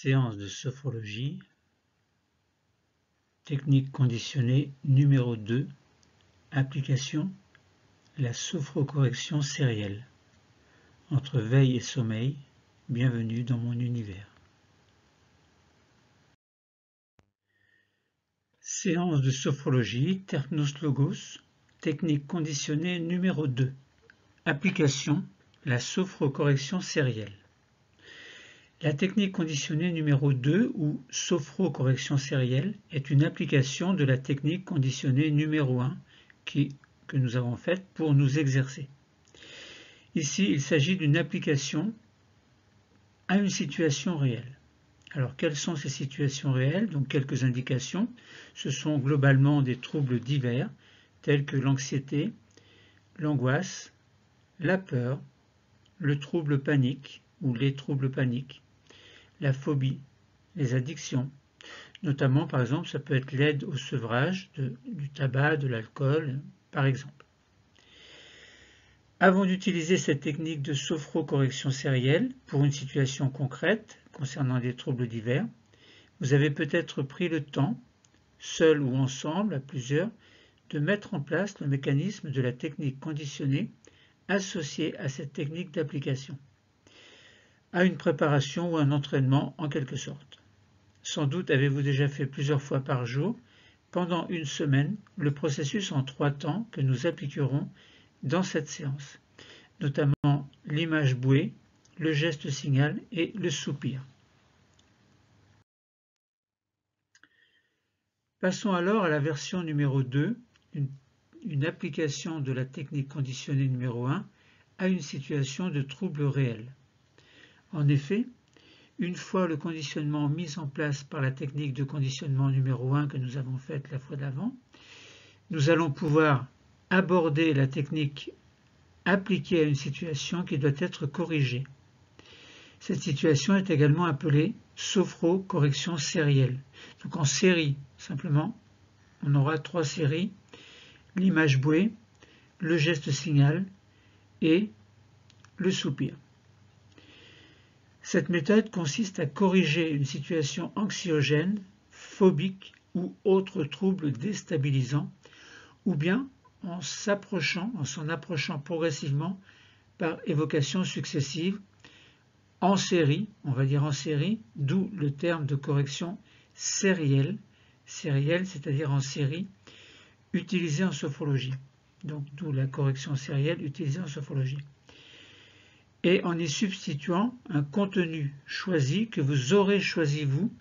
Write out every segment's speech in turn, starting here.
Séance de sophrologie, technique conditionnée numéro 2, application, la sophrocorrection sérielle. Entre veille et sommeil, bienvenue dans mon univers. Séance de sophrologie, Terpnos Logos, technique conditionnée numéro 2, application, la sophrocorrection sérielle. La technique conditionnée numéro 2 ou sophrocorrection sérielle est une application de la technique conditionnée numéro 1 que nous avons faite pour nous exercer. Ici, il s'agit d'une application à une situation réelle. Alors, quelles sont ces situations réelles? Donc, quelques indications. Ce sont globalement des troubles divers, tels que l'anxiété, l'angoisse, la peur, le trouble panique ou les troubles paniques, la phobie, les addictions, notamment par exemple ça peut être l'aide au sevrage du tabac, de l'alcool par exemple. Avant d'utiliser cette technique de sophrocorrection sérielle pour une situation concrète concernant des troubles divers, vous avez peut-être pris le temps, seul ou ensemble, à plusieurs, de mettre en place le mécanisme de la technique conditionnée associée à cette technique d'application, à une préparation ou un entraînement en quelque sorte. Sans doute avez-vous déjà fait plusieurs fois par jour, pendant une semaine, le processus en 3 temps que nous appliquerons dans cette séance, notamment l'image bouée, le geste signal et le soupir. Passons alors à la version numéro 2, une application de la technique conditionnée numéro 1 à une situation de trouble réel. En effet, une fois le conditionnement mis en place par la technique de conditionnement numéro 1 que nous avons faite la fois d'avant, nous allons pouvoir aborder la technique appliquée à une situation qui doit être corrigée. Cette situation est également appelée sophrocorrection sérielle. Donc en série, simplement, on aura 3 séries, l'image bouée, le geste signal et le soupir. Cette méthode consiste à corriger une situation anxiogène, phobique ou autre trouble déstabilisant, ou bien en s'en approchant progressivement par évocations successives, en série, on va dire en série, d'où le terme de correction sérielle, c'est-à-dire en série, utilisée en sophrologie. Donc d'où la correction sérielle utilisée en sophrologie. Et en y substituant un contenu choisi que vous aurez choisi vous.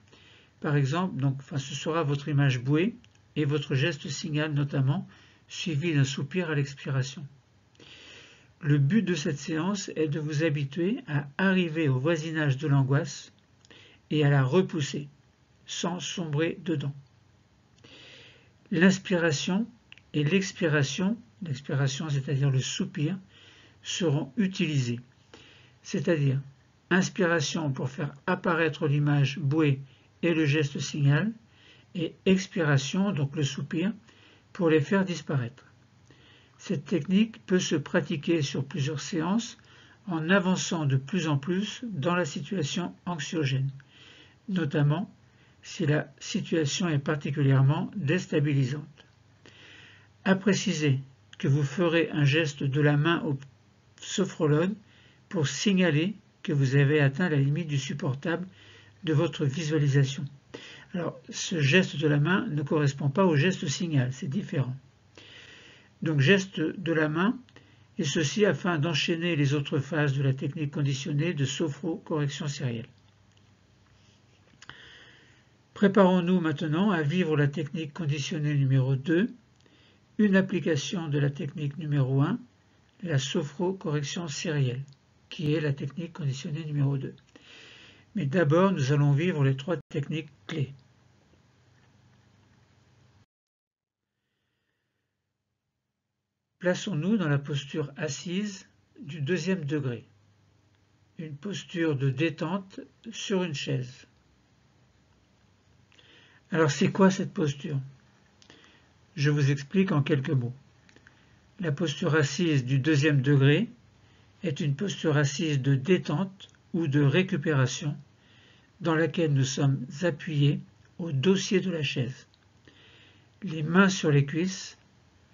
Par exemple, ce sera votre image bouée et votre geste signal notamment, suivi d'un soupir à l'expiration. Le but de cette séance est de vous habituer à arriver au voisinage de l'angoisse et à la repousser, sans sombrer dedans. L'inspiration et l'expiration c'est-à-dire le soupir, seront utilisés. C'est-à-dire inspiration pour faire apparaître l'image bouée et le geste signal, et expiration, donc le soupir, pour les faire disparaître. Cette technique peut se pratiquer sur plusieurs séances en avançant de plus en plus dans la situation anxiogène, notamment si la situation est particulièrement déstabilisante. À préciser que vous ferez un geste de la main au sophrologue pour signaler que vous avez atteint la limite du supportable de votre visualisation. Alors, ce geste de la main ne correspond pas au geste signal, c'est différent. Donc, geste de la main, et ceci afin d'enchaîner les autres phases de la technique conditionnée de sophrocorrection sérielle. Préparons-nous maintenant à vivre la technique conditionnée numéro 2, une application de la technique numéro 1, la sophrocorrection sérielle, qui est la technique conditionnée numéro 2. Mais d'abord, nous allons vivre les 3 techniques clés. Plaçons-nous dans la posture assise du 2e degré, une posture de détente sur une chaise. Alors c'est quoi cette posture? Je vous explique en quelques mots. La posture assise du 2e degré est une posture assise de détente ou de récupération dans laquelle nous sommes appuyés au dossier de la chaise. Les mains sur les cuisses,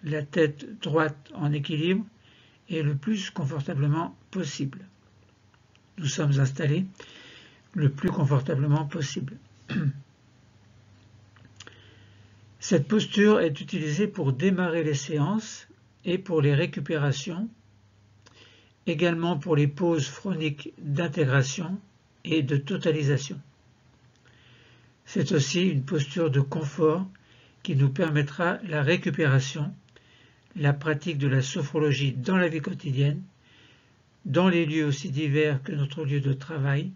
la tête droite en équilibre et le plus confortablement possible. Nous sommes installés le plus confortablement possible. Cette posture est utilisée pour démarrer les séances et pour les récupérations, également pour les pauses chroniques d'intégration et de totalisation. C'est aussi une posture de confort qui nous permettra la récupération, la pratique de la sophrologie dans la vie quotidienne, dans les lieux aussi divers que notre lieu de travail,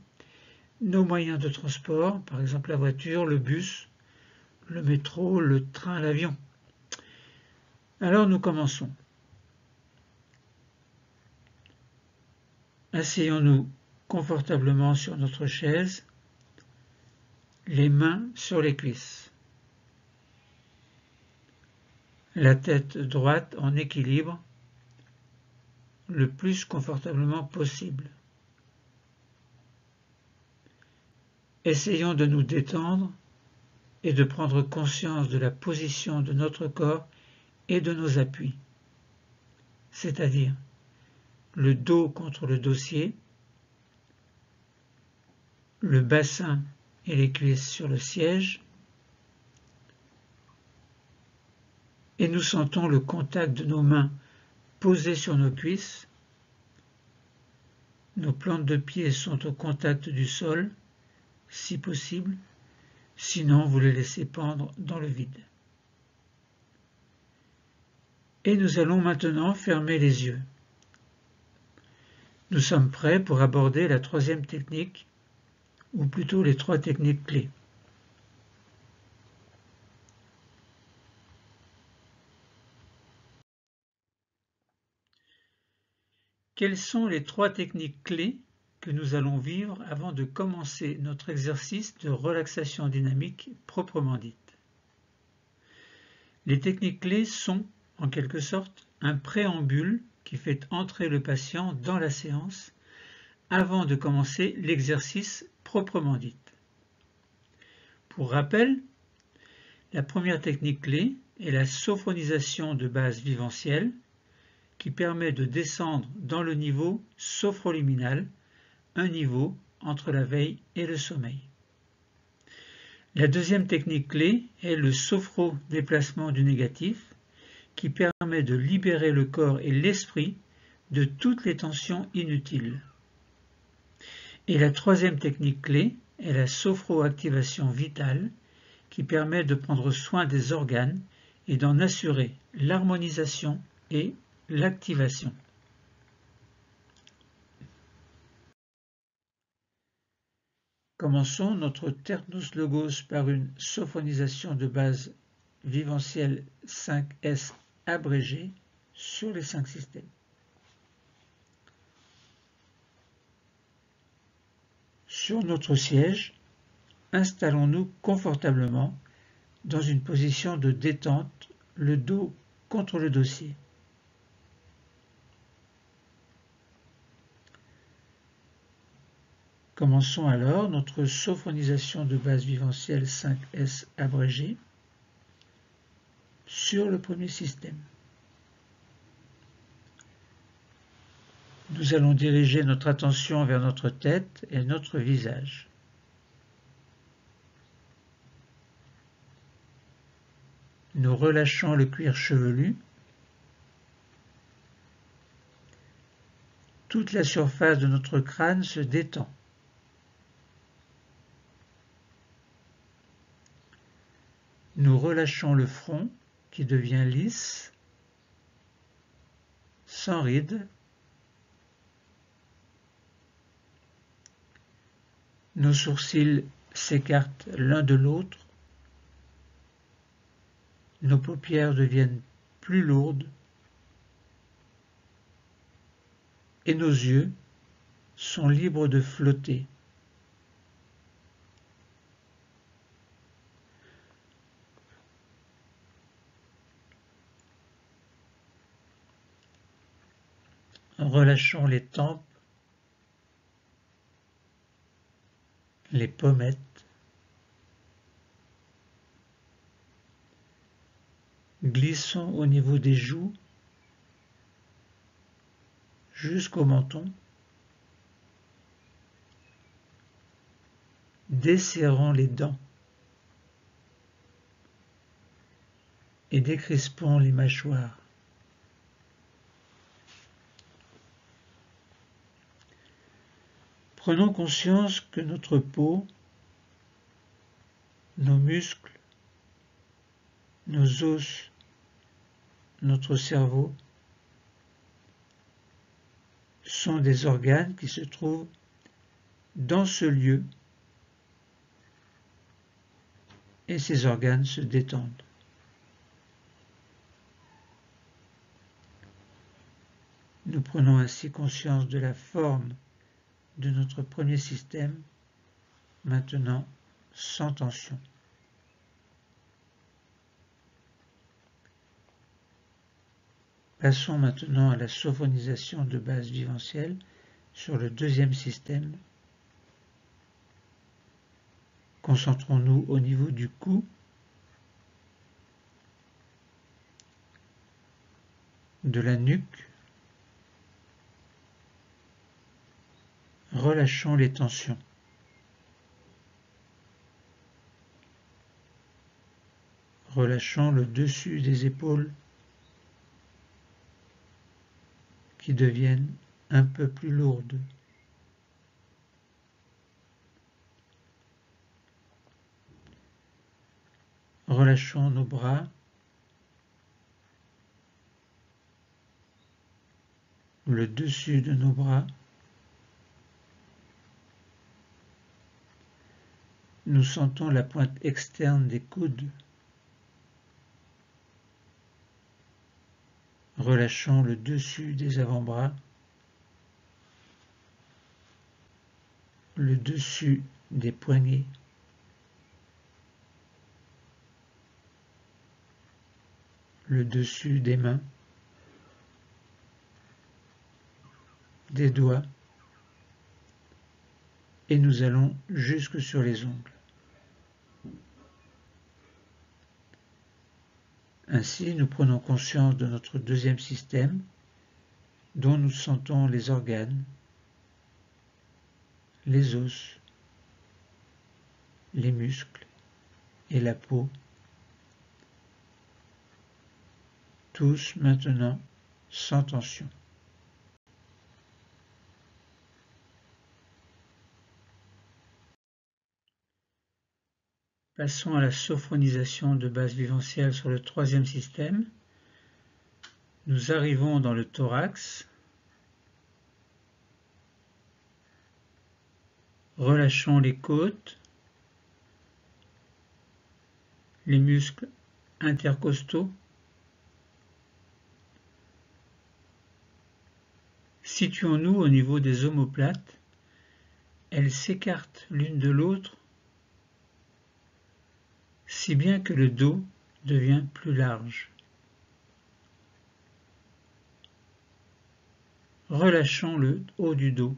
nos moyens de transport, par exemple la voiture, le bus, le métro, le train, l'avion. Alors nous commençons. Asseyons-nous confortablement sur notre chaise, les mains sur les cuisses. La tête droite en équilibre, le plus confortablement possible. Essayons de nous détendre et de prendre conscience de la position de notre corps et de nos appuis, c'est-à-dire le dos contre le dossier, le bassin et les cuisses sur le siège, et nous sentons le contact de nos mains posées sur nos cuisses. Nos plantes de pied sont au contact du sol, si possible, sinon vous les laissez pendre dans le vide. Et nous allons maintenant fermer les yeux. Nous sommes prêts pour aborder la troisième technique, ou plutôt les trois techniques clés. Quelles sont les trois techniques clés que nous allons vivre avant de commencer notre exercice de relaxation dynamique proprement dite? Les techniques clés sont, en quelque sorte, un préambule qui fait entrer le patient dans la séance avant de commencer l'exercice proprement dit. Pour rappel, la première technique clé est la sophronisation de base vivencielle qui permet de descendre dans le niveau sophroliminal, un niveau entre la veille et le sommeil. La deuxième technique clé est le sophro-déplacement du négatif qui permet de libérer le corps et l'esprit de toutes les tensions inutiles. Et la troisième technique clé est la sophroactivation vitale qui permet de prendre soin des organes et d'en assurer l'harmonisation et l'activation. Commençons notre Terpnus Logos par une sophronisation de base vivencielle 5S abrégée sur les 5 systèmes. Sur notre siège, installons-nous confortablement dans une position de détente, le dos contre le dossier. Commençons alors notre sophronisation de base vivencielle 5S abrégée sur le premier système. Nous allons diriger notre attention vers notre tête et notre visage. Nous relâchons le cuir chevelu. Toute la surface de notre crâne se détend. Nous relâchons le front qui devient lisse, sans rides. Nos sourcils s'écartent l'un de l'autre. Nos paupières deviennent plus lourdes. Et nos yeux sont libres de flotter. Relâchons les tempes, les pommettes, glissons au niveau des joues jusqu'au menton, desserrant les dents et décrispant les mâchoires. Prenons conscience que notre peau, nos muscles, nos os, notre cerveau sont des organes qui se trouvent dans ce lieu et ces organes se détendent. Nous prenons ainsi conscience de la forme de notre premier système, maintenant sans tension. Passons maintenant à la sophonisation de base viventielle sur le deuxième système. Concentrons-nous au niveau du cou, de la nuque. Relâchons les tensions. Relâchons le dessus des épaules qui deviennent un peu plus lourdes. Relâchons nos bras, le dessus de nos bras. Nous sentons la pointe externe des coudes. Relâchons le dessus des avant-bras, le dessus des poignets, le dessus des mains, des doigts, et nous allons jusque sur les ongles. Ainsi, nous prenons conscience de notre deuxième système, dont nous sentons les organes, les os, les muscles et la peau, tous maintenant sans tension. Passons à la sophonisation de base viventielle sur le troisième système. Nous arrivons dans le thorax. Relâchons les côtes, les muscles intercostaux. Situons-nous au niveau des omoplates. Elles s'écartent l'une de l'autre, si bien que le dos devient plus large. Relâchons le haut du dos,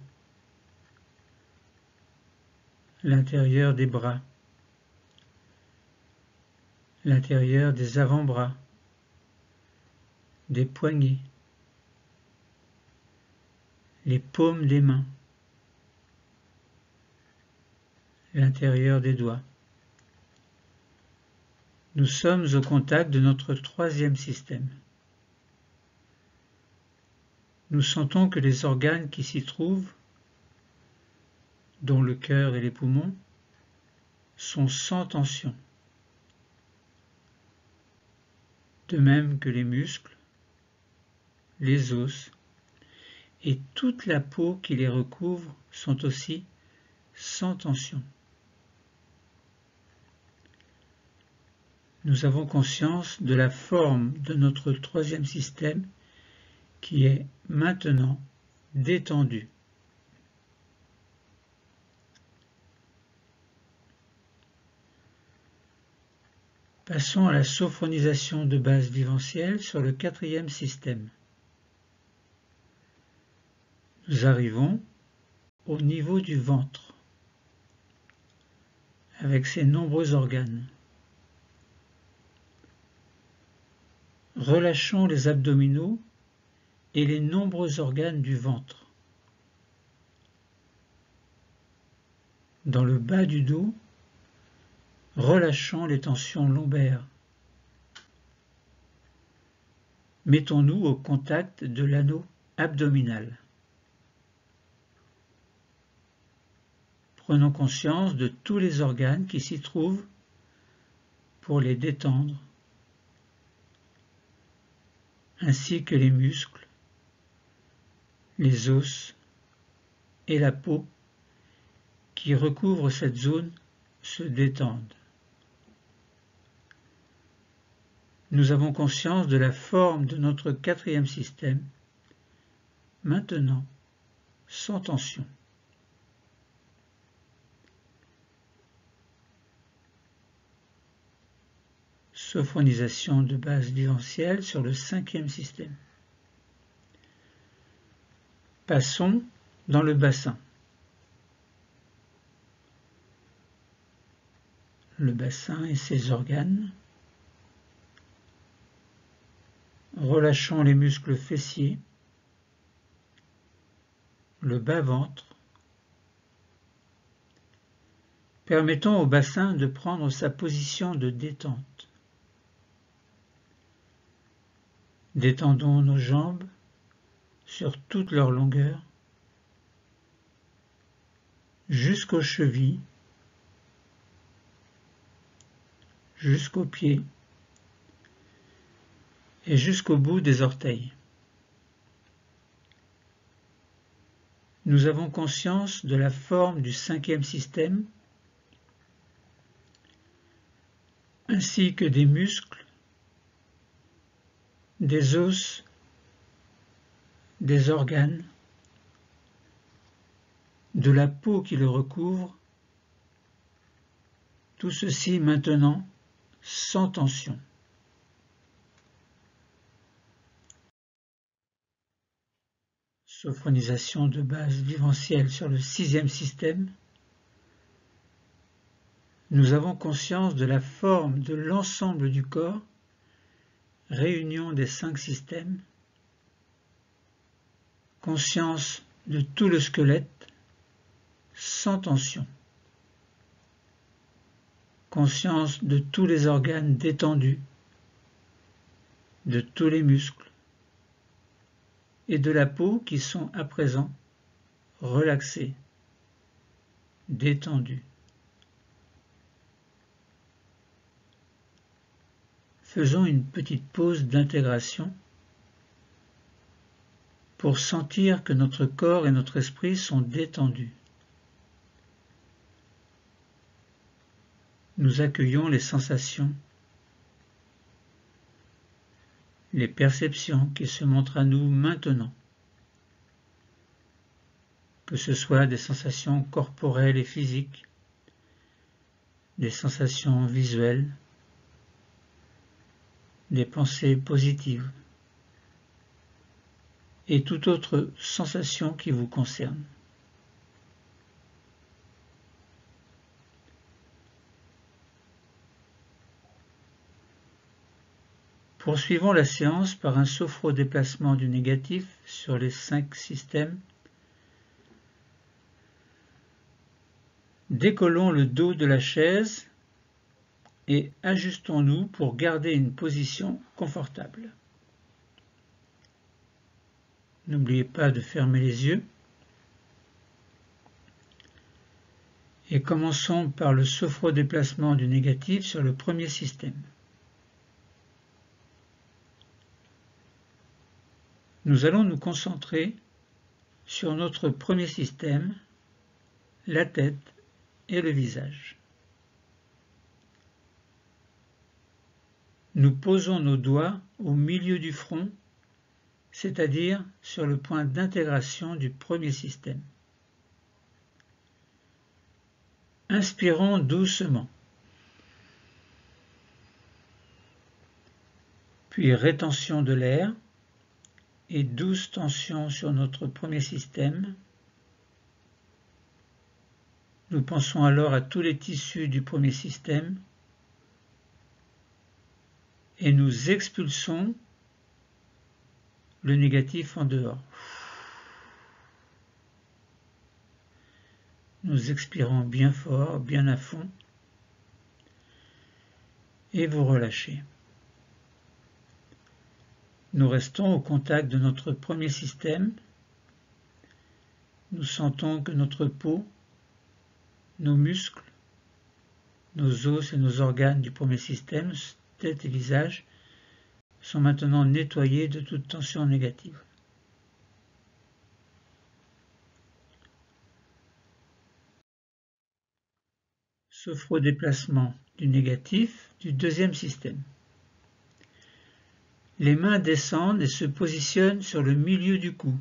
l'intérieur des bras, l'intérieur des avant-bras, des poignets, les paumes des mains, l'intérieur des doigts. Nous sommes au contact de notre troisième système. Nous sentons que les organes qui s'y trouvent, dont le cœur et les poumons, sont sans tension, de même que les muscles, les os et toute la peau qui les recouvre sont aussi sans tension. Nous avons conscience de la forme de notre troisième système qui est maintenant détendu. Passons à la sophonisation de base viventielle sur le quatrième système. Nous arrivons au niveau du ventre. avec ses nombreux organes. Relâchons les abdominaux et les nombreux organes du ventre. Dans le bas du dos, relâchons les tensions lombaires. Mettons-nous au contact de l'anneau abdominal. Prenons conscience de tous les organes qui s'y trouvent pour les détendre, ainsi que les muscles, les os et la peau qui recouvrent cette zone se détendent. Nous avons conscience de la forme de notre quatrième système, maintenant sans tension. Sophronisation de base viventielle sur le cinquième système. Passons dans le bassin. Le bassin et ses organes. Relâchons les muscles fessiers, le bas-ventre. Permettons au bassin de prendre sa position de détente. Détendons nos jambes sur toute leur longueur, jusqu'aux chevilles, jusqu'aux pieds et jusqu'au bout des orteils. Nous avons conscience de la forme du cinquième système, ainsi que des muscles, des os, des organes, de la peau qui le recouvre, tout ceci maintenant sans tension. Sophronisation de base viventielle sur le sixième système. Nous avons conscience de la forme de l'ensemble du corps, réunion des 5 systèmes, conscience de tout le squelette, sans tension, conscience de tous les organes détendus, de tous les muscles et de la peau qui sont à présent relaxés, détendus. Faisons une petite pause d'intégration pour sentir que notre corps et notre esprit sont détendus. Nous accueillons les sensations, les perceptions qui se montrent à nous maintenant, que ce soit des sensations corporelles et physiques, des sensations visuelles, des pensées positives et toute autre sensation qui vous concerne. Poursuivons la séance par un sophro-déplacement du négatif sur les 5 systèmes. Décollons le dos de la chaise et ajustons-nous pour garder une position confortable. N'oubliez pas de fermer les yeux. Et commençons par le sophro-déplacement du négatif sur le premier système. Nous allons nous concentrer sur notre premier système, la tête et le visage. Nous posons nos doigts au milieu du front, c'est-à-dire sur le point d'intégration du premier système. Inspirons doucement, puis rétention de l'air et douce tension sur notre premier système. Nous pensons alors à tous les tissus du premier système et nous expulsons le négatif en dehors. Nous expirons bien fort, bien à fond, et vous relâchez. Nous restons au contact de notre premier système. Nous sentons que notre peau, nos muscles, nos os et nos organes du premier système, tête et visage, sont maintenant nettoyés de toute tension négative. Sophrodéplacement du négatif du deuxième système. Les mains descendent et se positionnent sur le milieu du cou,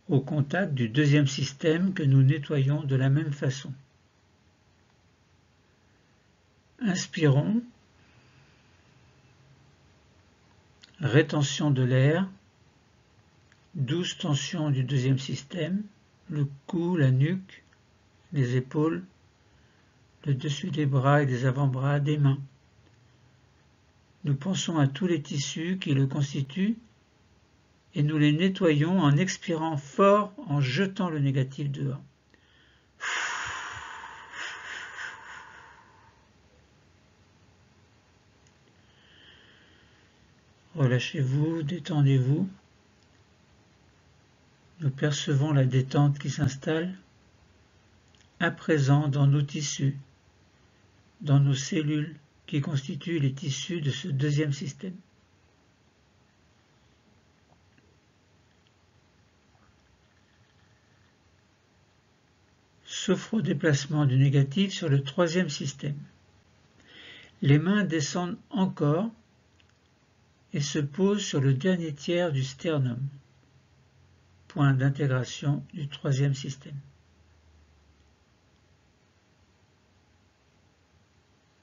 au contact du deuxième système que nous nettoyons de la même façon. Inspirons, rétention de l'air, douce tension du deuxième système, le cou, la nuque, les épaules, le dessus des bras et des avant-bras, des mains. Nous pensons à tous les tissus qui le constituent et nous les nettoyons en expirant fort, en jetant le négatif dehors. Relâchez-vous, détendez-vous. Nous percevons la détente qui s'installe à présent dans nos tissus, dans nos cellules qui constituent les tissus de ce deuxième système. Sophrodéplacement du négatif sur le troisième système. Les mains descendent encore et se posent sur le dernier tiers du sternum, point d'intégration du troisième système.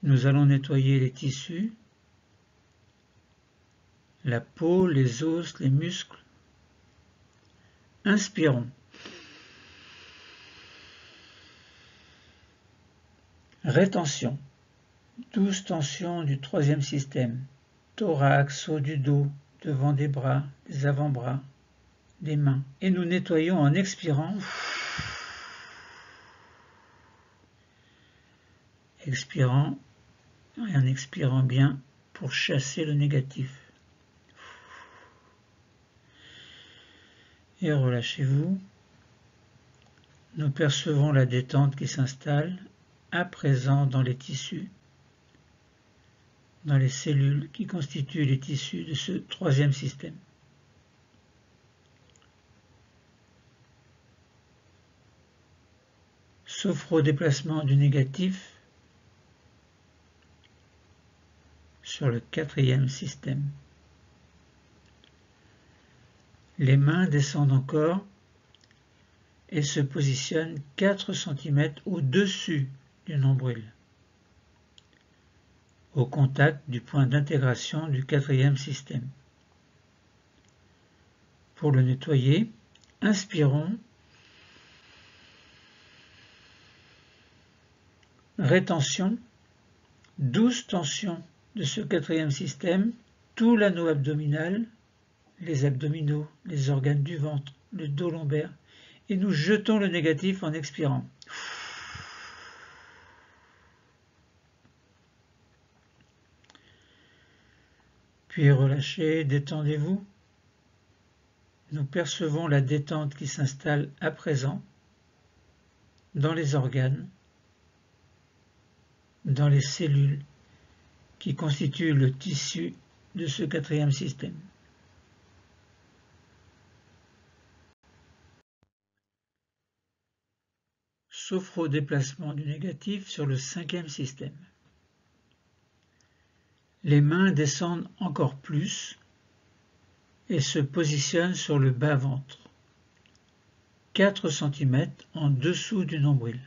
Nous allons nettoyer les tissus, la peau, les os, les muscles. Inspirons. Rétention. Douce tension du troisième système. Thorax, haut du dos, devant des bras, des avant-bras, des mains. Et nous nettoyons en expirant. Expirant et en expirant bien pour chasser le négatif. Et relâchez-vous. Nous percevons la détente qui s'installe à présent dans les tissus, dans les cellules qui constituent les tissus de ce troisième système. Sophrodéplacement du négatif sur le quatrième système. Les mains descendent encore et se positionnent 4 cm au-dessus du nombril, au contact du point d'intégration du quatrième système. Pour le nettoyer, inspirons, rétention, douce tension de ce quatrième système, tout l'anneau abdominal, les abdominaux, les organes du ventre, le dos lombaire, et nous jetons le négatif en expirant. Puis relâchez, détendez-vous. Nous percevons la détente qui s'installe à présent dans les organes, dans les cellules qui constituent le tissu de ce quatrième système. Sophrodéplacement du négatif sur le cinquième système. Les mains descendent encore plus et se positionnent sur le bas-ventre, 4 cm en dessous du nombril,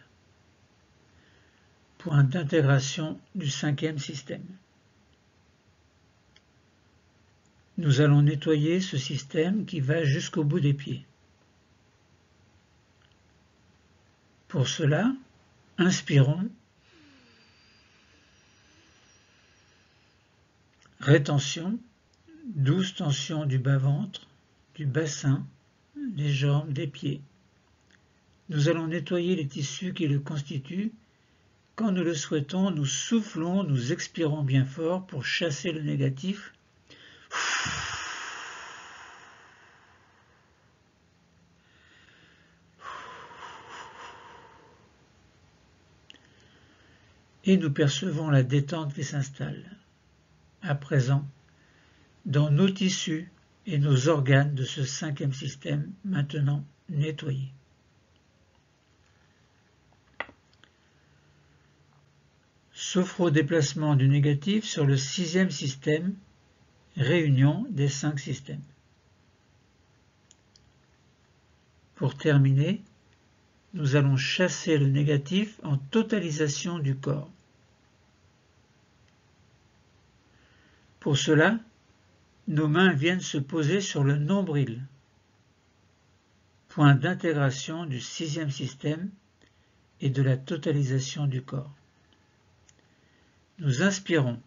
point d'intégration du cinquième système. Nous allons nettoyer ce système qui va jusqu'au bout des pieds. Pour cela, inspirons, rétention, douce tension du bas-ventre, du bassin, des jambes, des pieds. Nous allons nettoyer les tissus qui le constituent. Quand nous le souhaitons, nous soufflons, nous expirons bien fort pour chasser le négatif. Et nous percevons la détente qui s'installe. À présent, dans nos tissus et nos organes de ce cinquième système, maintenant nettoyés. Sophro-déplacement du négatif sur le sixième système, réunion des 5 systèmes. Pour terminer, nous allons chasser le négatif en totalisation du corps. Pour cela, nos mains viennent se poser sur le nombril, point d'intégration du sixième système et de la totalisation du corps. Nous inspirons.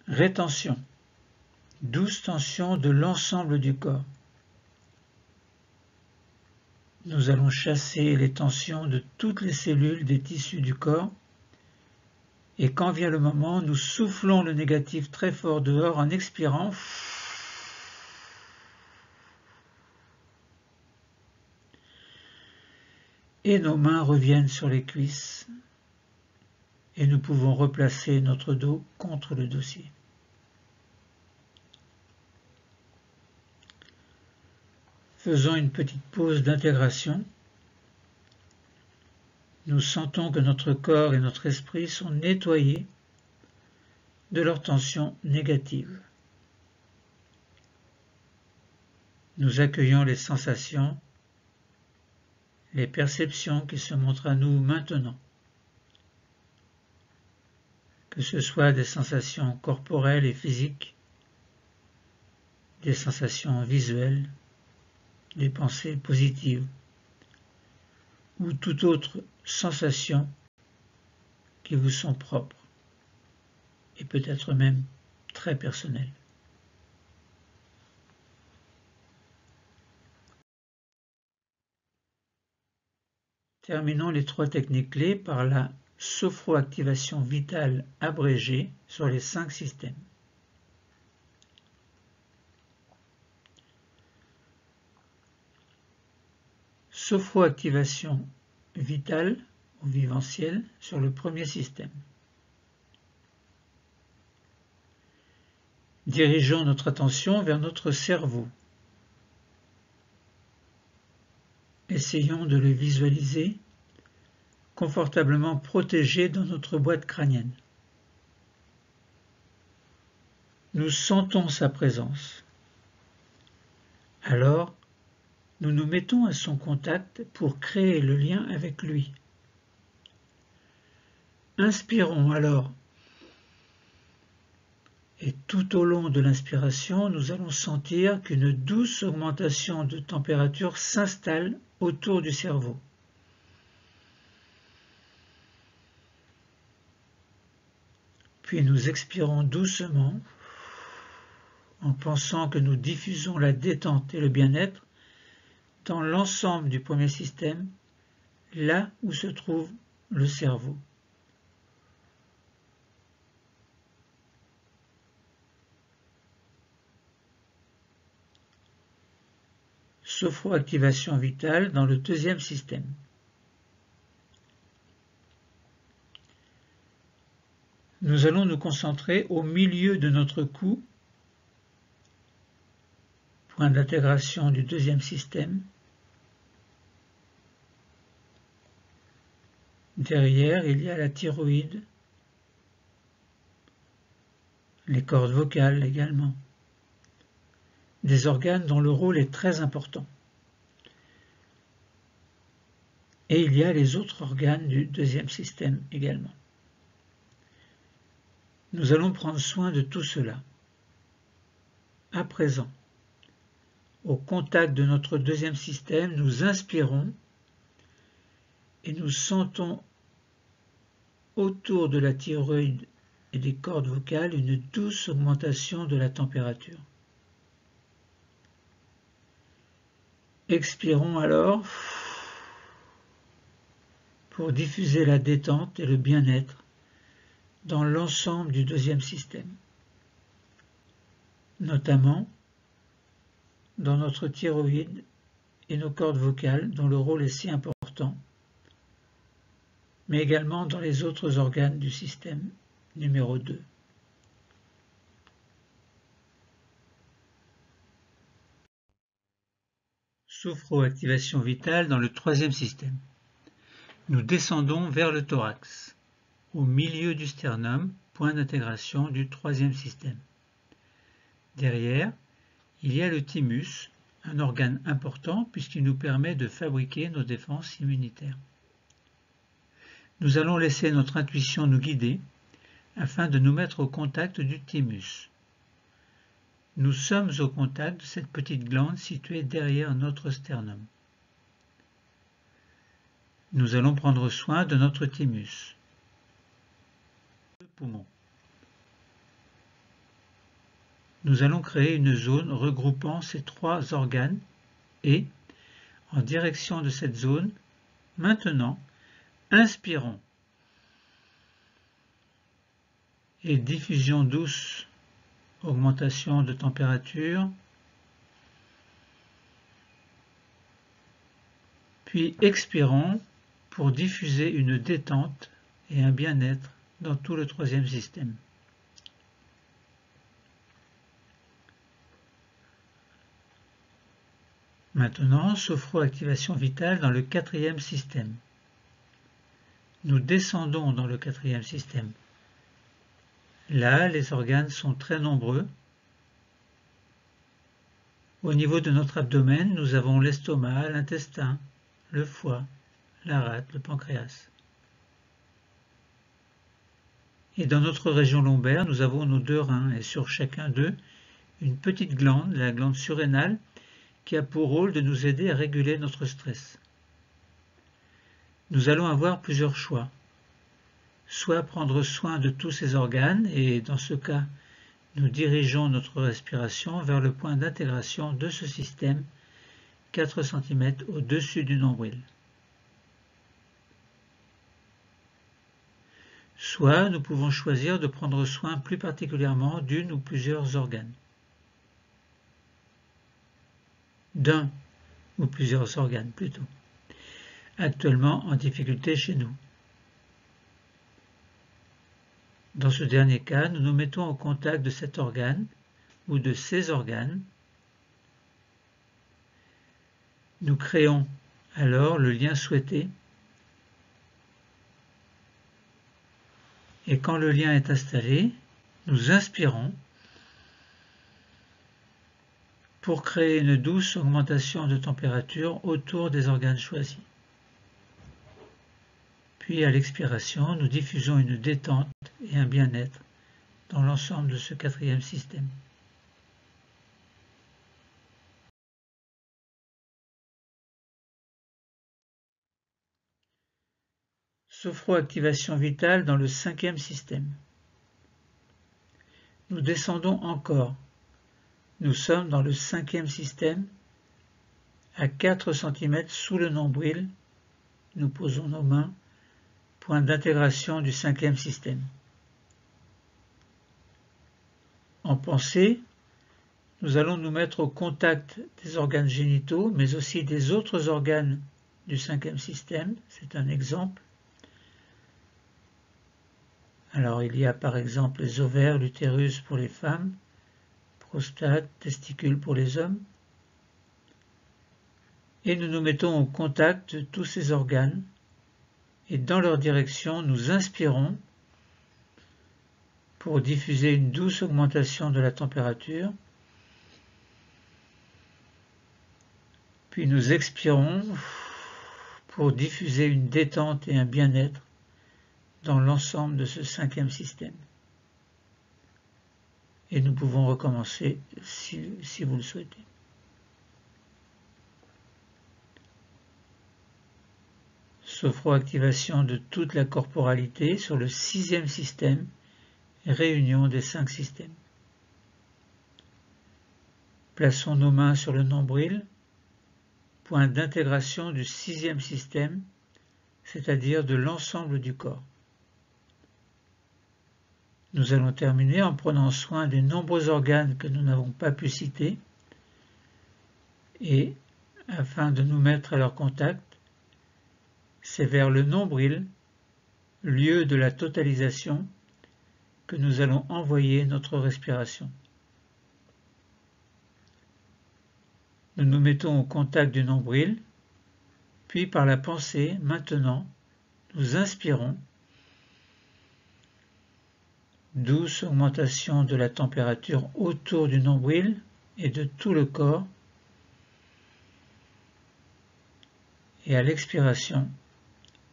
Rétention, douce tension de l'ensemble du corps. Nous allons chasser les tensions de toutes les cellules des tissus du corps. Et quand vient le moment, nous soufflons le négatif très fort dehors en expirant. Et nos mains reviennent sur les cuisses. Et nous pouvons replacer notre dos contre le dossier. Faisons une petite pause d'intégration. Nous sentons que notre corps et notre esprit sont nettoyés de leurs tensions négatives. Nous accueillons les sensations, les perceptions qui se montrent à nous maintenant. Que ce soit des sensations corporelles et physiques, des sensations visuelles, des pensées positives, ou toute autre sensation qui vous sont propres et peut-être même très personnelles. Terminons les 3 techniques clés par la sophroactivation vitale abrégée sur les 5 systèmes. Sophroactivation vitale ou vivencielle sur le premier système. Dirigeons notre attention vers notre cerveau. Essayons de le visualiser confortablement protégé dans notre boîte crânienne. Nous sentons sa présence. Alors, nous nous mettons à son contact pour créer le lien avec lui. Inspirons alors. Et tout au long de l'inspiration, nous allons sentir qu'une douce augmentation de température s'installe autour du cerveau. Puis nous expirons doucement en pensant que nous diffusons la détente et le bien-être dans l'ensemble du premier système, là où se trouve le cerveau. Sophroactivation vitale dans le deuxième système. Nous allons nous concentrer au milieu de notre cou, point d'intégration du deuxième système. Derrière, il y a la thyroïde, les cordes vocales également, des organes dont le rôle est très important. Et il y a les autres organes du deuxième système également. Nous allons prendre soin de tout cela. À présent, au contact de notre deuxième système, nous inspirons et nous sentons autour de la thyroïde et des cordes vocales une douce augmentation de la température. Expirons alors pour diffuser la détente et le bien-être dans l'ensemble du deuxième système, notamment dans notre thyroïde et nos cordes vocales dont le rôle est si important, mais également dans les autres organes du système numéro 2. Sophroactivation vitale dans le troisième système. Nous descendons vers le thorax, au milieu du sternum, point d'intégration du troisième système. Derrière, il y a le thymus, un organe important puisqu'il nous permet de fabriquer nos défenses immunitaires. Nous allons laisser notre intuition nous guider afin de nous mettre au contact du thymus. Nous sommes au contact de cette petite glande située derrière notre sternum. Nous allons prendre soin de notre thymus. Le poumon. Nous allons créer une zone regroupant ces trois organes et, en direction de cette zone, maintenant, inspirons et diffusion douce, augmentation de température, puis expirons pour diffuser une détente et un bien-être dans tout le troisième système. Maintenant, sophroactivation vitale dans le quatrième système. Nous descendons dans le quatrième système. Là, les organes sont très nombreux. Au niveau de notre abdomen, nous avons l'estomac, l'intestin, le foie, la rate, le pancréas. Et dans notre région lombaire, nous avons nos deux reins et sur chacun d'eux, une petite glande, la glande surrénale, qui a pour rôle de nous aider à réguler notre stress. Nous allons avoir plusieurs choix. Soit prendre soin de tous ces organes et dans ce cas, nous dirigeons notre respiration vers le point d'intégration de ce système 4 cm au-dessus du nombril. Soit nous pouvons choisir de prendre soin plus particulièrement d'une ou plusieurs organes. D'un ou plusieurs organes plutôt, actuellement en difficulté chez nous. Dans ce dernier cas, nous nous mettons en contact de cet organe ou de ces organes. Nous créons alors le lien souhaité et quand le lien est installé, nous inspirons pour créer une douce augmentation de température autour des organes choisis. Puis à l'expiration, nous diffusons une détente et un bien-être dans l'ensemble de ce quatrième système. Sophroactivation vitale dans le cinquième système. Nous descendons encore. Nous sommes dans le cinquième système, à 4 cm sous le nombril. Nous posons nos mains, point d'intégration du cinquième système. En pensée, nous allons nous mettre au contact des organes génitaux, mais aussi des autres organes du cinquième système. C'est un exemple. Alors il y a par exemple les ovaires, l'utérus pour les femmes, prostate, testicules pour les hommes. Et nous nous mettons au contact de tous ces organes et dans leur direction nous inspirons pour diffuser une douce augmentation de la température. Puis nous expirons pour diffuser une détente et un bien-être dans l'ensemble de ce cinquième système. Et nous pouvons recommencer si vous le souhaitez. Sophroactivation de toute la corporalité sur le 6e système, réunion des 5 systèmes. Plaçons nos mains sur le nombril, point d'intégration du 6e système, c'est-à-dire de l'ensemble du corps. Nous allons terminer en prenant soin des nombreux organes que nous n'avons pas pu citer et, afin de nous mettre à leur contact, c'est vers le nombril, lieu de la totalisation, que nous allons envoyer notre respiration. Nous nous mettons au contact du nombril, puis par la pensée, maintenant, nous inspirons. Douce augmentation de la température autour du nombril et de tout le corps. Et à l'expiration,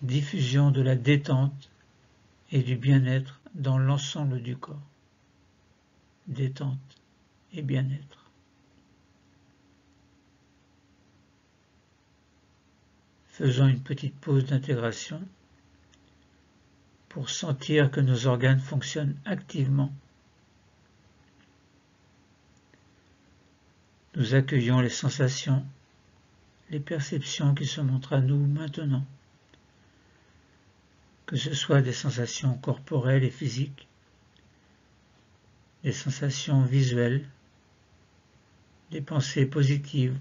diffusion de la détente et du bien-être dans l'ensemble du corps. Détente et bien-être. Faisons une petite pause d'intégration pour sentir que nos organes fonctionnent activement. Nous accueillons les sensations, les perceptions qui se montrent à nous maintenant, que ce soit des sensations corporelles et physiques, des sensations visuelles, des pensées positives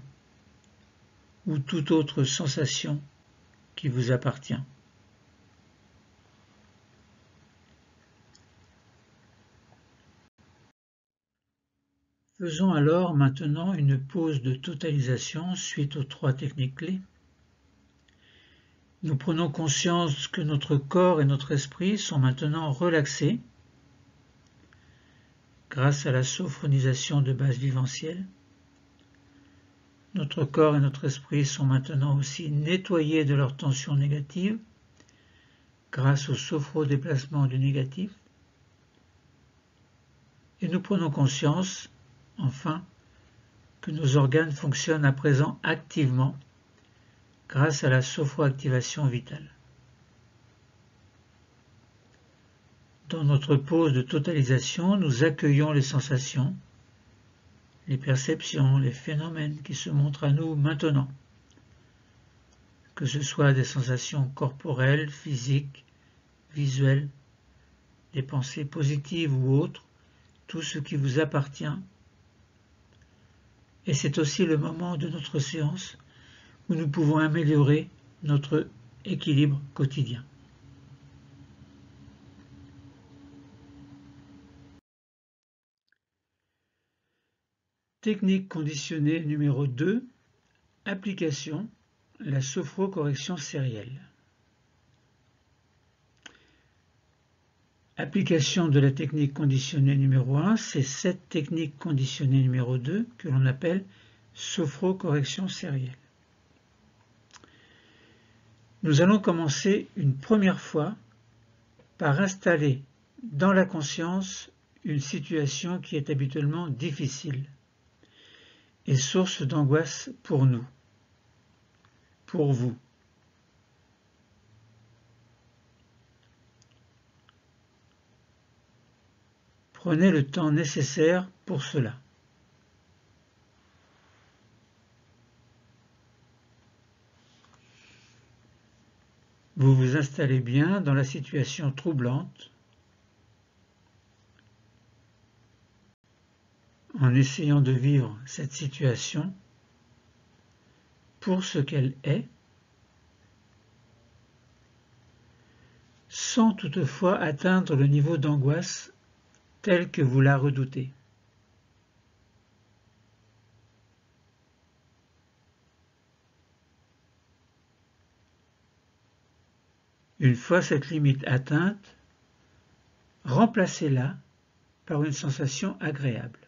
ou toute autre sensation qui vous appartient. Faisons alors maintenant une pause de totalisation suite aux 3 techniques clés. Nous prenons conscience que notre corps et notre esprit sont maintenant relaxés grâce à la sophronisation de base vivencielle. Notre corps et notre esprit sont maintenant aussi nettoyés de leurs tensions négatives grâce au sophrodéplacement du négatif. Et nous prenons conscience, enfin, que nos organes fonctionnent à présent activement grâce à la sophroactivation vitale. Dans notre pause de totalisation, nous accueillons les sensations, les perceptions, les phénomènes qui se montrent à nous maintenant, que ce soit des sensations corporelles, physiques, visuelles, des pensées positives ou autres, tout ce qui vous appartient. Et c'est aussi le moment de notre séance où nous pouvons améliorer notre équilibre quotidien. Technique conditionnée numéro 2, application, la sophrocorrection sérielle. Application de la technique conditionnée numéro 1, c'est cette technique conditionnée numéro 2 que l'on appelle sophrocorrection sérielle. Nous allons commencer une première fois par installer dans la conscience une situation qui est habituellement difficile et source d'angoisse pour nous, pour vous. Prenez le temps nécessaire pour cela. Vous vous installez bien dans la situation troublante en essayant de vivre cette situation pour ce qu'elle est, sans toutefois atteindre le niveau d'angoisse tel que vous la redoutez. Une fois cette limite atteinte, remplacez-la par une sensation agréable.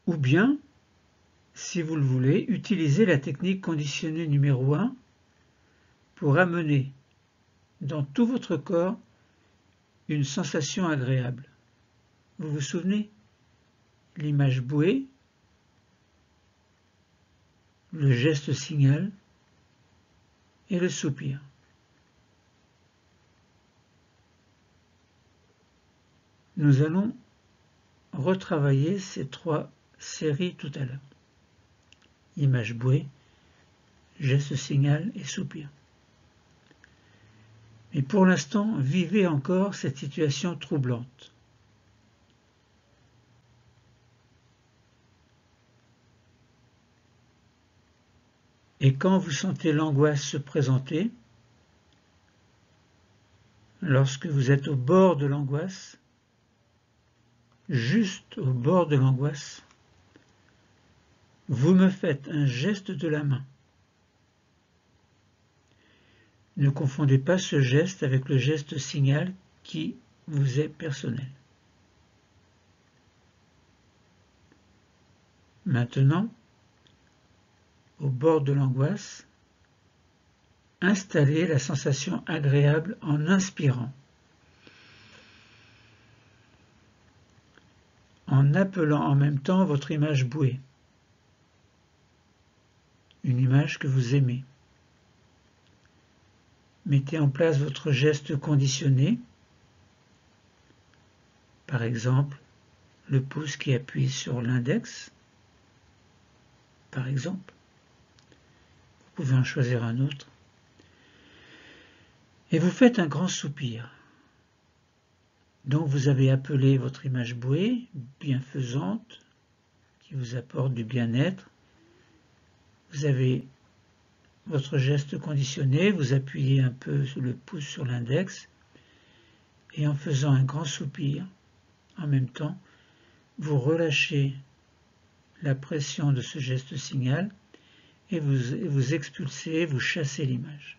Ou bien, si vous le voulez, utilisez la technique conditionnée numéro 1 pour amener dans tout votre corps une sensation agréable. Vous vous souvenez? L'image bouée, le geste signal et le soupir. Nous allons retravailler ces 3 séries tout à l'heure. Image bouée, geste signal et soupir. Mais pour l'instant, vivez encore cette situation troublante. Et quand vous sentez l'angoisse se présenter, lorsque vous êtes au bord de l'angoisse, juste au bord de l'angoisse, vous me faites un geste de la main. Ne confondez pas ce geste avec le geste signal qui vous est personnel. Maintenant, au bord de l'angoisse, installez la sensation agréable en inspirant, en appelant en même temps votre image bouée, une image que vous aimez. Mettez en place votre geste conditionné, par exemple le pouce qui appuie sur l'index, par exemple. Vous pouvez en choisir un autre. Et vous faites un grand soupir. Donc vous avez appelé votre image bouée, bienfaisante, qui vous apporte du bien-être. Vous avez votre geste conditionné, vous appuyez un peu le pouce sur l'index, et en faisant un grand soupir, en même temps, vous relâchez la pression de ce geste signal, et vous expulsez, vous chassez l'image.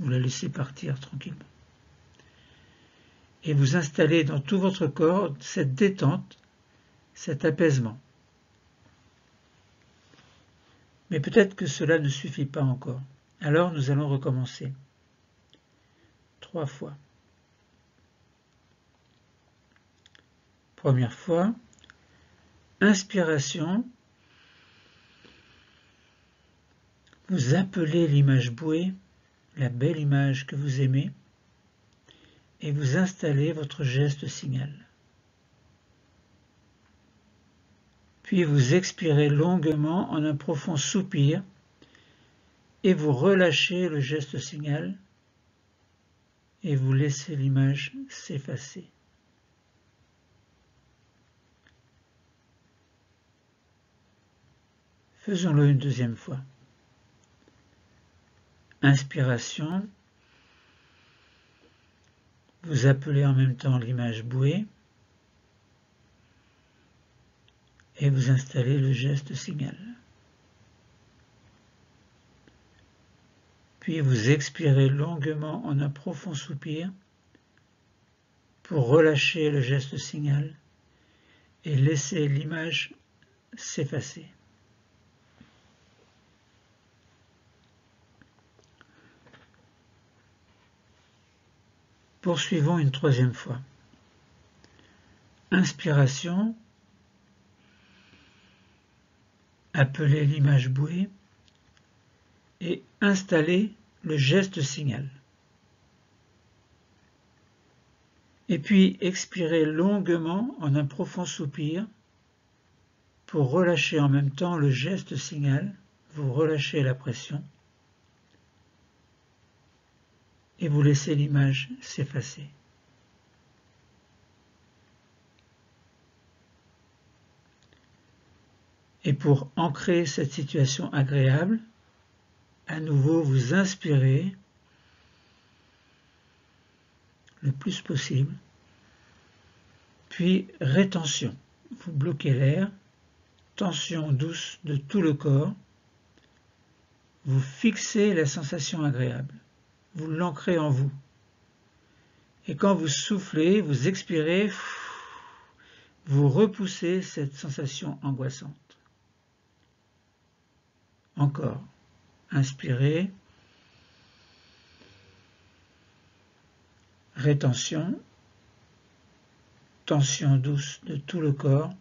Vous la laissez partir tranquillement. Et vous installez dans tout votre corps cette détente, cet apaisement. Mais peut-être que cela ne suffit pas encore. Alors nous allons recommencer. 3 fois. Première fois, inspiration. Vous appelez l'image bouée, la belle image que vous aimez, et vous installez votre geste signal. Puis vous expirez longuement en un profond soupir et vous relâchez le geste signal et vous laissez l'image s'effacer. Faisons-le une deuxième fois. Inspiration. Vous appelez en même temps l'image bouée et vous installez le geste signal. Puis vous expirez longuement en un profond soupir pour relâcher le geste signal et laisser l'image s'effacer. Poursuivons une troisième fois. Inspiration. Appelez l'image bouée et installez le geste signal. Et puis expirez longuement en un profond soupir pour relâcher en même temps le geste signal. Vous relâchez la pression et vous laissez l'image s'effacer. Et pour ancrer cette situation agréable, à nouveau vous inspirez le plus possible, puis rétention. Vous bloquez l'air, tension douce de tout le corps, vous fixez la sensation agréable, vous l'ancrez en vous. Et quand vous soufflez, vous expirez, vous repoussez cette sensation angoissante. Encore, inspirez, rétention, tension douce de tout le corps,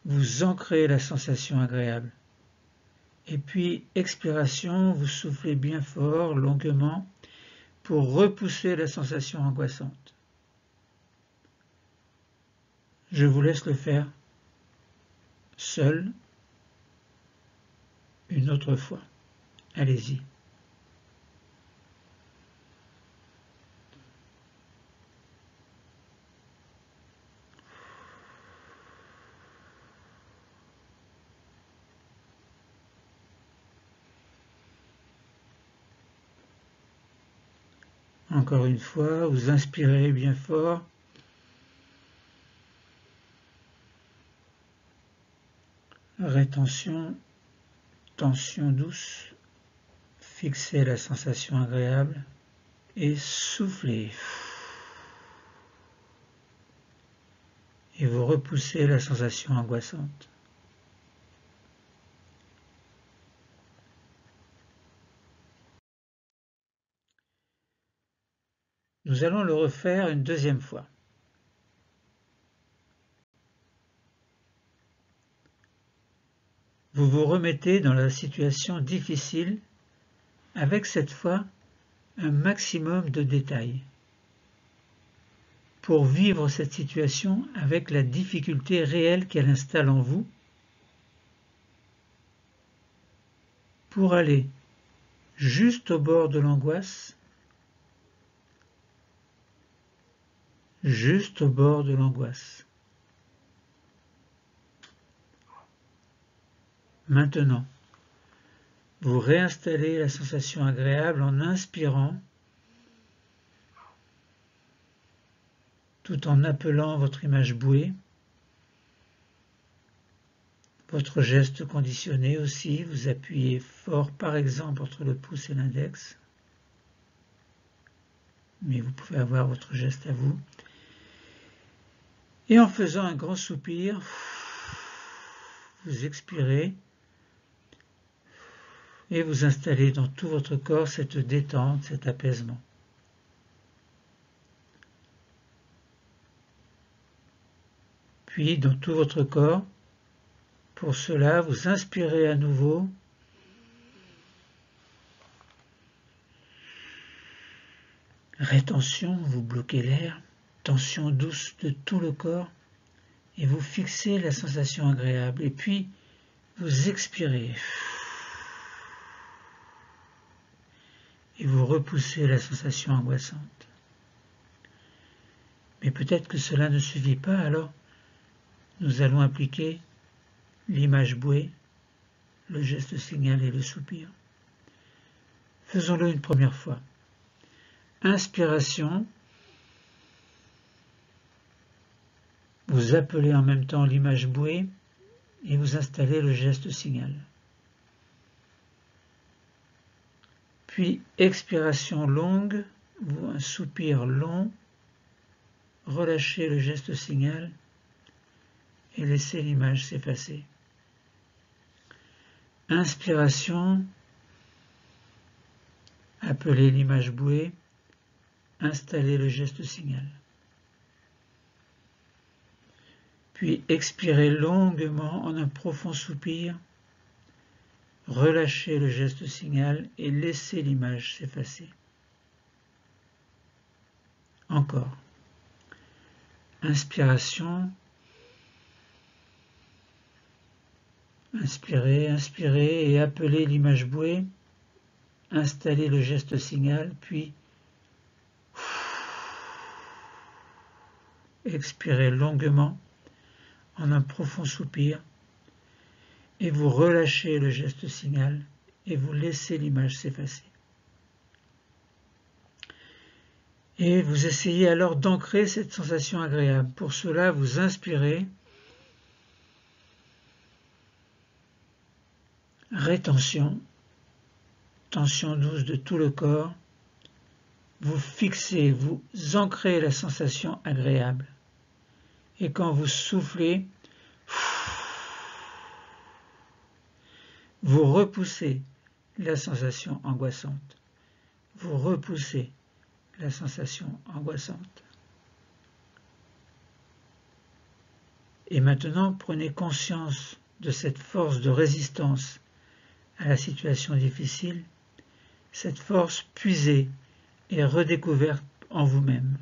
vous ancrez la sensation agréable. Et puis, expiration, vous soufflez bien fort, longuement, pour repousser la sensation angoissante. Je vous laisse le faire seul une autre fois. Allez-y. Encore une fois, vous inspirez bien fort. Rétention, tension douce. Fixez la sensation agréable et soufflez. Et vous repoussez la sensation angoissante. Nous allons le refaire une deuxième fois. Vous vous remettez dans la situation difficile avec cette fois un maximum de détails pour vivre cette situation avec la difficulté réelle qu'elle installe en vous, pour aller juste au bord de l'angoisse, juste au bord de l'angoisse. Maintenant, vous réinstallez la sensation agréable en inspirant, tout en appelant votre image bouée, votre geste conditionné aussi, vous appuyez fort par exemple entre le pouce et l'index, mais vous pouvez avoir votre geste à vous. Et en faisant un grand soupir, vous expirez et vous installez dans tout votre corps cette détente, cet apaisement. Puis dans tout votre corps, pour cela, vous inspirez à nouveau. Rétention, vous bloquez l'air. Tension douce de tout le corps. Et vous fixez la sensation agréable. Et puis, vous expirez. Et vous repoussez la sensation angoissante. Mais peut-être que cela ne suffit pas, alors nous allons appliquer l'image bouée, le geste signal et le soupir. Faisons-le une première fois. Inspiration. Vous appelez en même temps l'image bouée et vous installez le geste signal. Puis expiration longue, un soupir long, relâchez le geste signal et laissez l'image s'effacer. Inspiration, appelez l'image bouée, installez le geste signal. Puis expirez longuement en un profond soupir, relâchez le geste signal et laissez l'image s'effacer. Encore. Inspiration. Inspirez, inspirez et appelez l'image bouée, installez le geste signal, puis expirez longuement en un profond soupir et vous relâchez le geste signal et vous laissez l'image s'effacer. Et vous essayez alors d'ancrer cette sensation agréable. Pour cela, vous inspirez, rétention, tension douce de tout le corps, vous fixez, vous ancrez la sensation agréable. Et quand vous soufflez, vous repoussez la sensation angoissante. Vous repoussez la sensation angoissante. Et maintenant, prenez conscience de cette force de résistance à la situation difficile, cette force puisée et redécouverte en vous-même.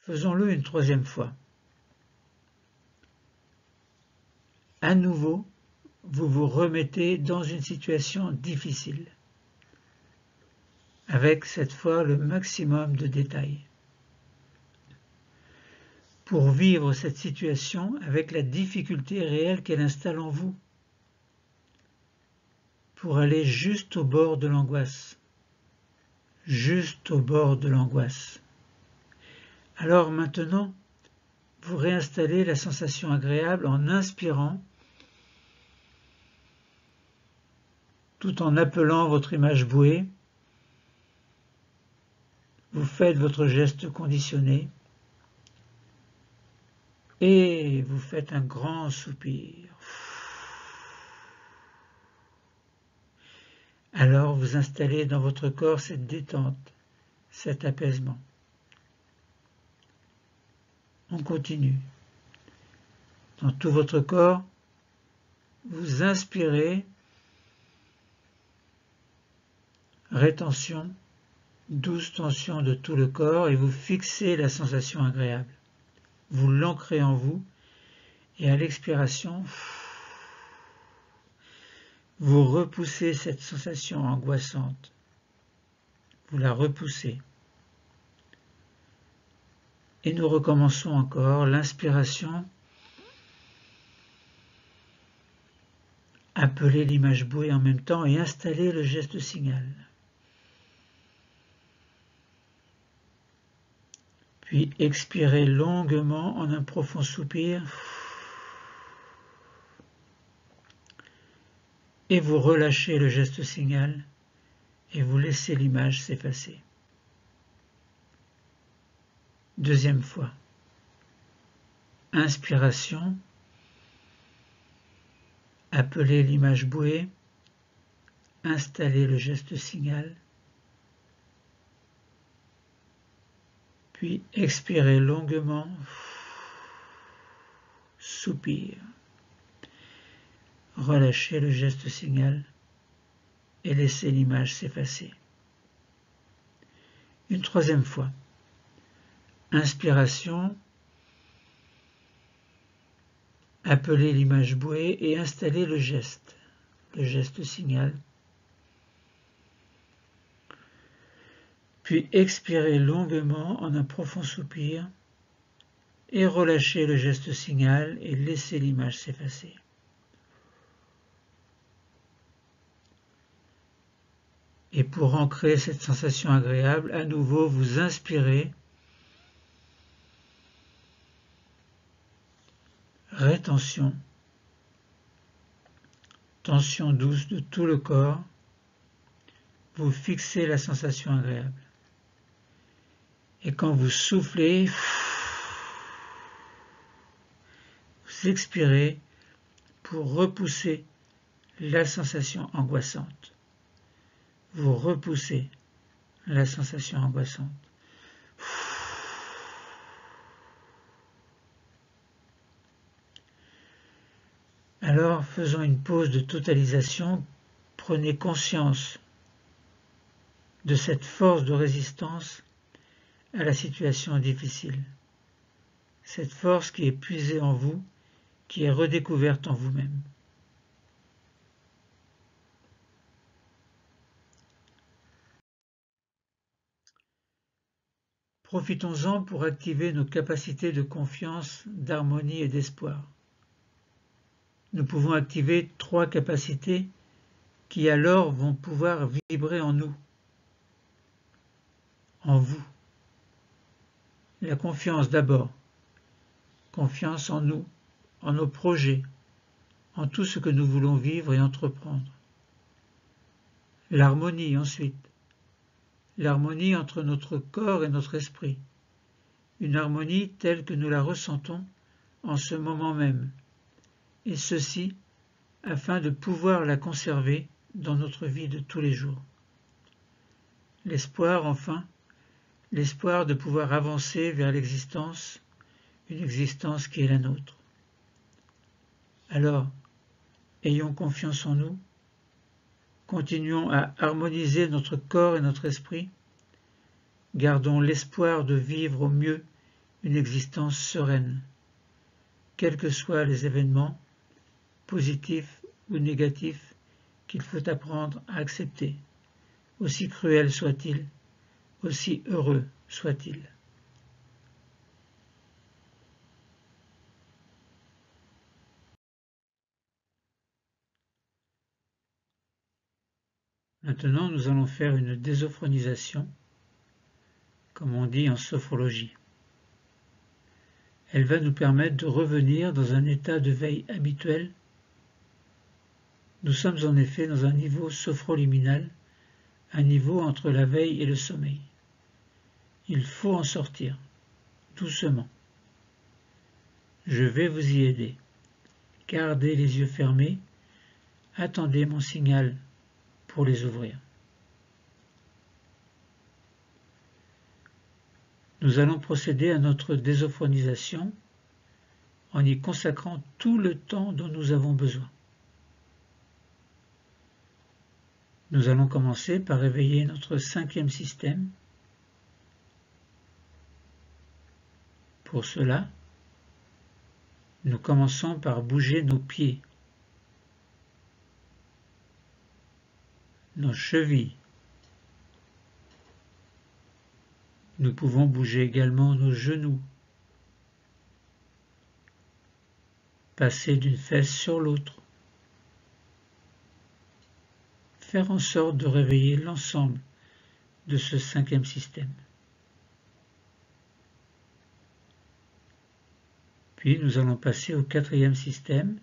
Faisons-le une troisième fois. À nouveau, vous vous remettez dans une situation difficile, avec cette fois le maximum de détails. Pour vivre cette situation avec la difficulté réelle qu'elle installe en vous, pour aller juste au bord de l'angoisse, juste au bord de l'angoisse. Alors maintenant, vous réinstallez la sensation agréable en inspirant, tout en appelant votre image bouée. Vous faites votre geste conditionné et vous faites un grand soupir. Alors vous installez dans votre corps cette détente, cet apaisement. On continue. Dans tout votre corps, vous inspirez, rétention, douce tension de tout le corps et vous fixez la sensation agréable. Vous l'ancrez en vous et à l'expiration, vous repoussez cette sensation angoissante. Vous la repoussez. Et nous recommençons encore l'inspiration. Appelez l'image bouée en même temps et installez le geste signal. Puis expirez longuement en un profond soupir et vous relâchez le geste signal et vous laissez l'image s'effacer. Deuxième fois. Inspiration. Appelez l'image bouée. Installez le geste signal. Puis expirez longuement, soupir, relâchez le geste signal et laissez l'image s'effacer. Une troisième fois. Inspiration, appelez l'image bouée et installez le geste signal. Puis expirez longuement en un profond soupir et relâchez le geste signal et laissez l'image s'effacer. Et pour ancrer cette sensation agréable, à nouveau vous inspirez, rétention, tension douce de tout le corps, vous fixez la sensation agréable. Et quand vous soufflez, vous expirez pour repousser la sensation angoissante. Vous repoussez la sensation angoissante. Alors, faisons une pause de totalisation. Prenez conscience de cette force de résistance à la situation difficile. Cette force qui est puisée en vous, qui est redécouverte en vous-même. Profitons-en pour activer nos capacités de confiance, d'harmonie et d'espoir. Nous pouvons activer 3 capacités qui alors vont pouvoir vibrer en nous, en vous. La confiance d'abord, confiance en nous, en nos projets, en tout ce que nous voulons vivre et entreprendre. L'harmonie ensuite, l'harmonie entre notre corps et notre esprit, une harmonie telle que nous la ressentons en ce moment même, et ceci afin de pouvoir la conserver dans notre vie de tous les jours. L'espoir, enfin, l'espoir de pouvoir avancer vers l'existence, une existence qui est la nôtre. Alors, ayons confiance en nous, continuons à harmoniser notre corps et notre esprit, gardons l'espoir de vivre au mieux une existence sereine, quels que soient les événements, positifs ou négatifs, qu'il faut apprendre à accepter, aussi cruels soient-ils, aussi heureux soient-ils. Maintenant, nous allons faire une désophronisation, comme on dit en sophrologie. Elle va nous permettre de revenir dans un état de veille habituel. Nous sommes en effet dans un niveau sophroliminal, un niveau entre la veille et le sommeil. Il faut en sortir, doucement. Je vais vous y aider. Gardez les yeux fermés, attendez mon signal pour les ouvrir. Nous allons procéder à notre désophronisation en y consacrant tout le temps dont nous avons besoin. Nous allons commencer par réveiller notre 5e système. Pour cela, nous commençons par bouger nos pieds, nos chevilles. Nous pouvons bouger également nos genoux, passer d'une fesse sur l'autre, faire en sorte de réveiller l'ensemble de ce 5e système. Puis nous allons passer au 4e système.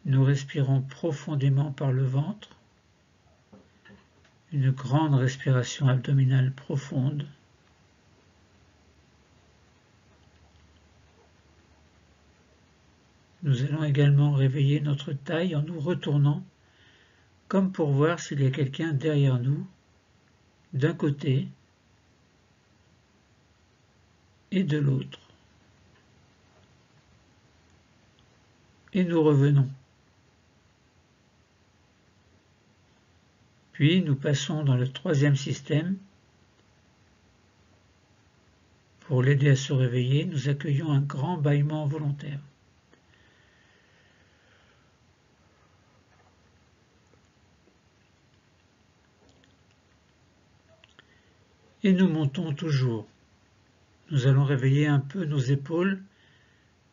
Nous respirons profondément par le ventre, une grande respiration abdominale profonde. Nous allons également réveiller notre taille en nous retournant, comme pour voir s'il y a quelqu'un derrière nous, d'un côté et de l'autre. Et nous revenons. Puis nous passons dans le 3e système. Pour l'aider à se réveiller, nous accueillons un grand bâillement volontaire. Et nous montons toujours. Nous allons réveiller un peu nos épaules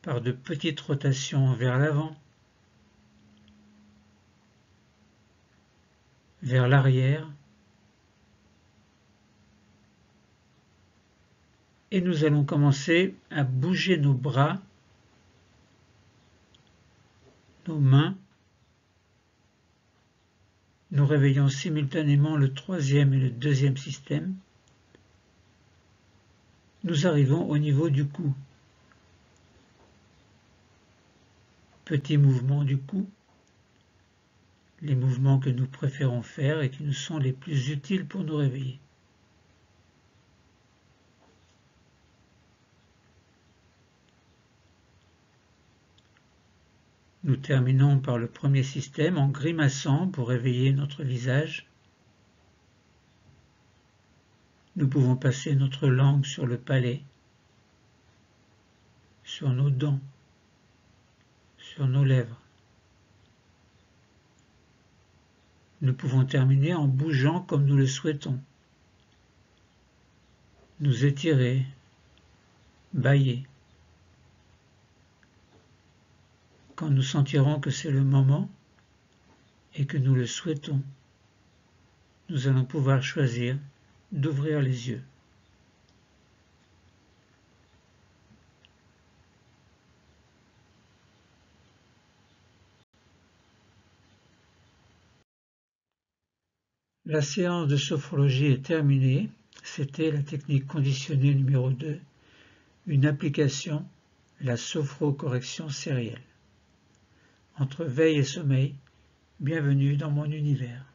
par de petites rotations vers l'avant, vers l'arrière, et nous allons commencer à bouger nos bras, nos mains. Nous réveillons simultanément le 3e et le 2e système. Nous arrivons au niveau du cou. Petit mouvement du cou, les mouvements que nous préférons faire et qui nous sont les plus utiles pour nous réveiller. Nous terminons par le 1er système en grimaçant pour réveiller notre visage. Nous pouvons passer notre langue sur le palais, sur nos dents, sur nos lèvres. Nous pouvons terminer en bougeant comme nous le souhaitons. Nous étirer, bâiller. Quand nous sentirons que c'est le moment et que nous le souhaitons, nous allons pouvoir choisir d'ouvrir les yeux. La séance de sophrologie est terminée. C'était la technique conditionnée numéro 2, une application, la sophrocorrection sérielle. Entre veille et sommeil, bienvenue dans mon univers.